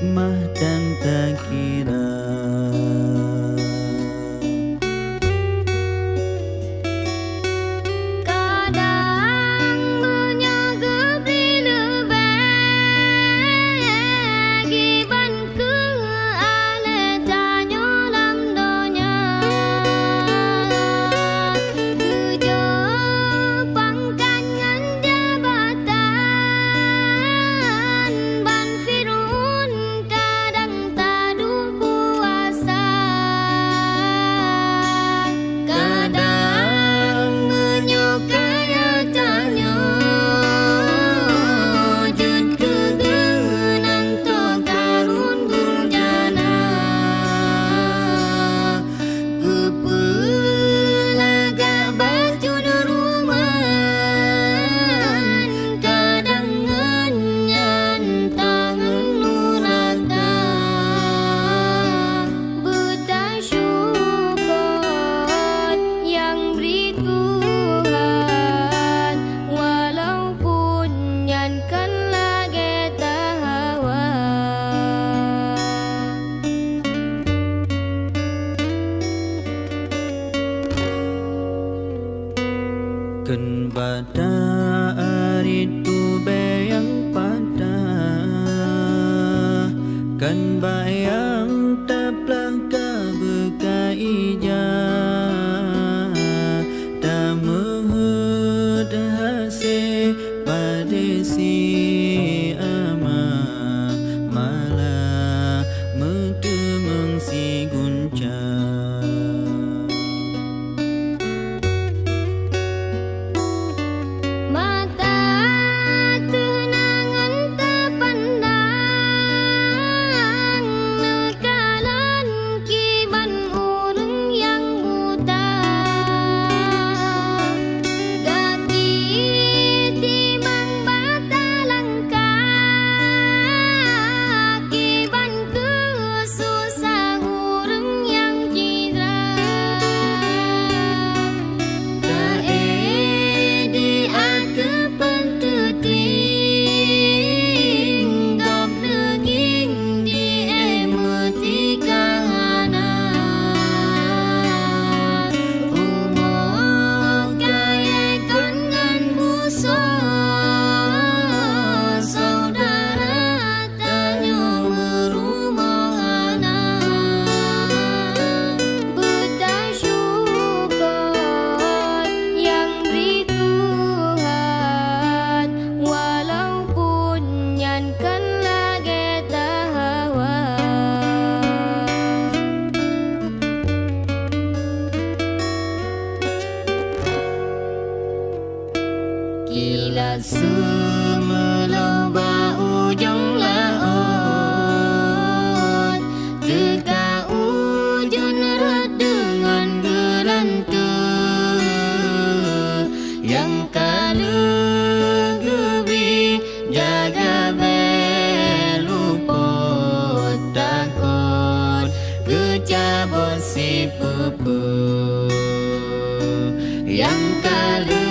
hikmah dan tak kira. Kan pada hari tu bayang pada kan bayang taplaka berkaija tak menghedahase pada si ama malah mentemeng si gunca. Kila semeloba ujung laut teka ujung dengan gelantung yang kalugebi jaga beluput takut kecabut si pupu yang kalu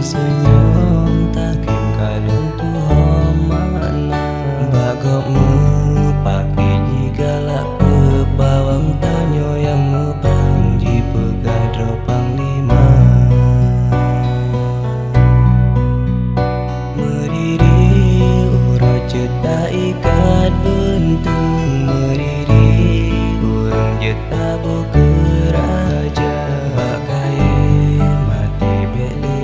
senyum takim kalung tu homana bagok pakai jigala pebawang tanyo yang mepang di pegadro panglima meriri ura ceta ikat bentung meriri urang jeta bukeraja bagai mati beli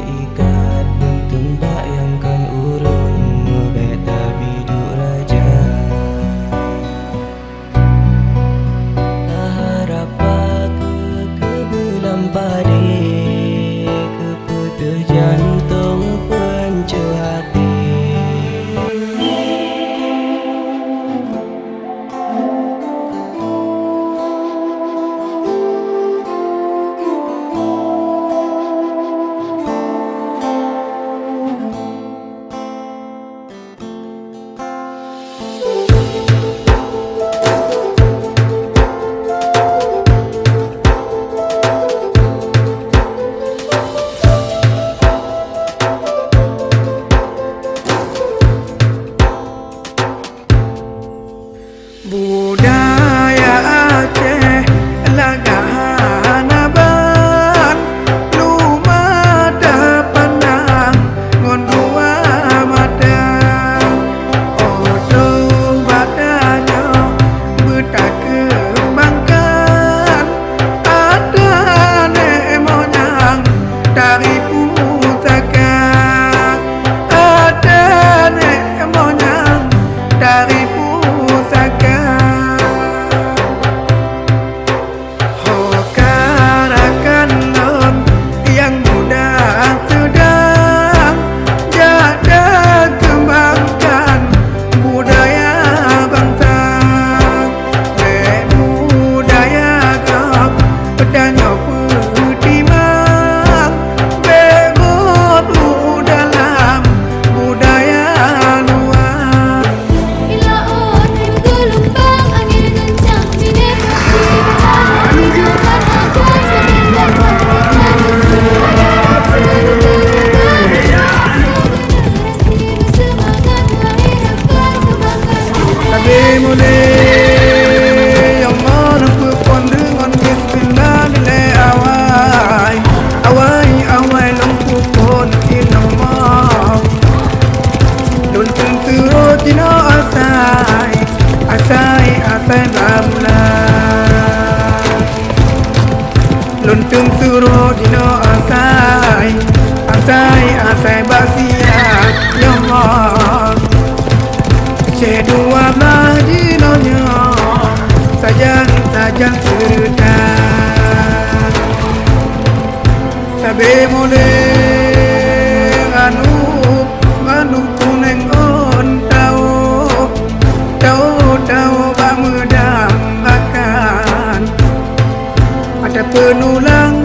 jantung pencu hati. Tung suruh dino asai basia ya Allah Cedua belah dino nyo Sajang serta Sabe mole Anu kuneng on Tau bamedang akan Ada penulang